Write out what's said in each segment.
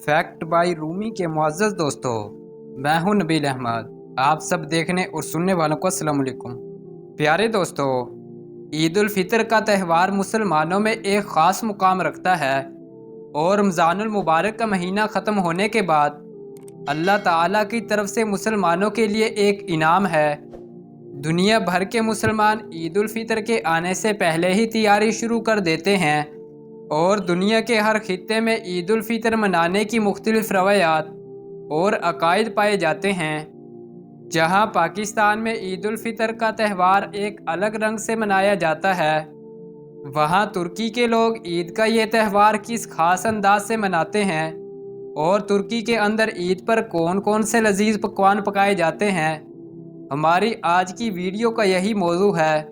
Fact by Rumi के मुअज़्ज़ज़ दोस्तों, मैं हूं नबील अहमद। आप सब देखने और सुनने वालों को अस्सलाम वालेकुम। प्यारे दोस्तों, ईद उल फितर का त्यौहार मुसलमानों में एक ख़ास मुकाम रखता है और रमज़ानुल मुबारक का महीना ख़त्म होने के बाद अल्लाह ताला की तरफ से मुसलमानों के लिए एक इनाम है। दुनिया भर के मुसलमान ईद उल फितर के आने से पहले ही तैयारी शुरू कर देते हैं और दुनिया के हर खित्ते में ईद उल फितर मनाने की मुख्तलिफ रवायात और अकायद पाए जाते हैं। जहां पाकिस्तान में ईद उल फितर का त्यौहार एक अलग रंग से मनाया जाता है, वहां तुर्की के लोग ईद का ये त्यौहार किस खास अंदाज से मनाते हैं और तुर्की के अंदर ईद पर कौन कौन से लजीज पकवान पकाए जाते हैं, हमारी आज की वीडियो का यही मौजू है।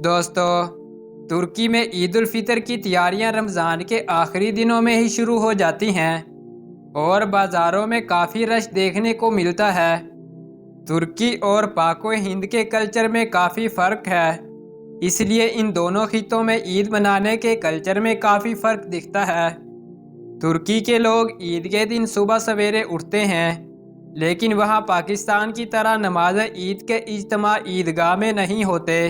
दोस्तों, तुर्की में ईद उल फितर की तैयारियां रमज़ान के आखिरी दिनों में ही शुरू हो जाती हैं और बाज़ारों में काफ़ी रश देखने को मिलता है। तुर्की और पाक व हिंद के कल्चर में काफ़ी फ़र्क है, इसलिए इन दोनों खित्तों में ईद मनाने के कल्चर में काफ़ी फ़र्क दिखता है। तुर्की के लोग ईद के दिन सुबह सवेरे उठते हैं, लेकिन वहाँ पाकिस्तान की तरह नमाज ईद के इज्तिमा ईदगाह में नहीं होते।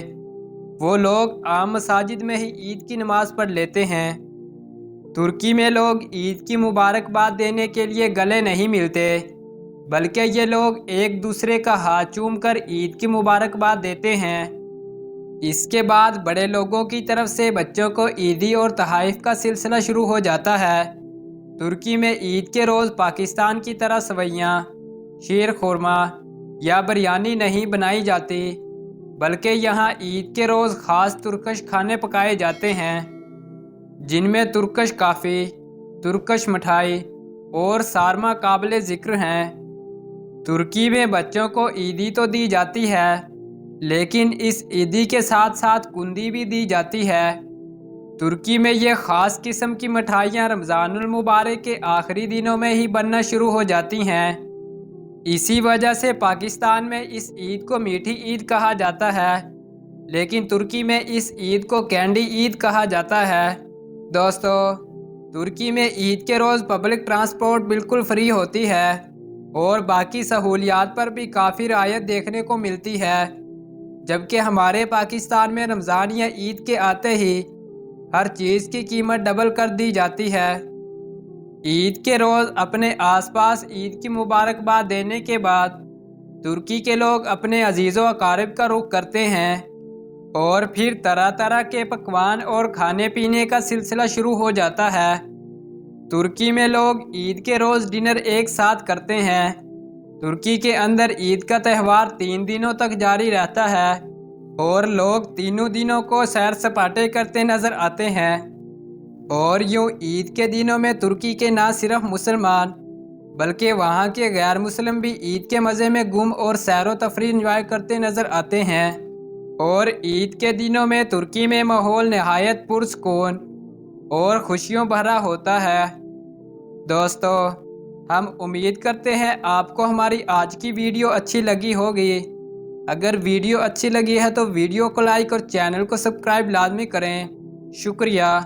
वो लोग आम मसाजिद में ही ईद की नमाज़ पढ़ लेते हैं। तुर्की में लोग ईद की मुबारकबाद देने के लिए गले नहीं मिलते, बल्कि ये लोग एक दूसरे का हाथ चूम कर ईद की मुबारकबाद देते हैं। इसके बाद बड़े लोगों की तरफ से बच्चों को ईदी और तहाइफ का सिलसिला शुरू हो जाता है। तुर्की में ईद के रोज़ पाकिस्तान की तरह सवैयाँ, शीर खुरमा या बिरयानी नहीं बनाई जाती, बल्कि यहाँ ईद के रोज़ ख़ास तुर्कश खाने पकाए जाते हैं, जिनमें तुर्कश काफ़ी, तुर्कश मिठाई और सारमा काबिल ज़िक्र हैं। तुर्की में बच्चों को ईदी तो दी जाती है, लेकिन इस ईदी के साथ साथ कुंदी भी दी जाती है। तुर्की में ये ख़ास किस्म की मिठाइयाँ रमज़ानुल मुबारक के आखिरी दिनों में ही बनना शुरू हो जाती हैं। इसी वजह से पाकिस्तान में इस ईद को मीठी ईद कहा जाता है, लेकिन तुर्की में इस ईद को कैंडी ईद कहा जाता है। दोस्तों, तुर्की में ईद के रोज़ पब्लिक ट्रांसपोर्ट बिल्कुल फ्री होती है और बाकी सहूलियात पर भी काफ़ी रियायत देखने को मिलती है, जबकि हमारे पाकिस्तान में रमज़ान या ईद के आते ही हर चीज़ की कीमत डबल कर दी जाती है। ईद के रोज़ अपने आसपास ईद की मुबारकबाद देने के बाद तुर्की के लोग अपने अजीज़ों अकारिब का रुख करते हैं और फिर तरह तरह के पकवान और खाने पीने का सिलसिला शुरू हो जाता है। तुर्की में लोग ईद के रोज़ डिनर एक साथ करते हैं। तुर्की के अंदर ईद का त्यौहार 3 दिनों तक जारी रहता है और लोग तीनों दिनों को सैर सपाटे करते नज़र आते हैं। और यूँ ईद के दिनों में तुर्की के ना सिर्फ मुसलमान बल्कि वहाँ के गैर मुस्लिम भी ईद के मज़े में गुम और सैर व तफरीह इंजॉय करते नज़र आते हैं। और ईद के दिनों में तुर्की में माहौल नहायत पुरसकून और खुशियों भरा होता है। दोस्तों, हम उम्मीद करते हैं आपको हमारी आज की वीडियो अच्छी लगी होगी। अगर वीडियो अच्छी लगी है तो वीडियो को लाइक और चैनल को सब्सक्राइब लाजमी करें। शुक्रिया।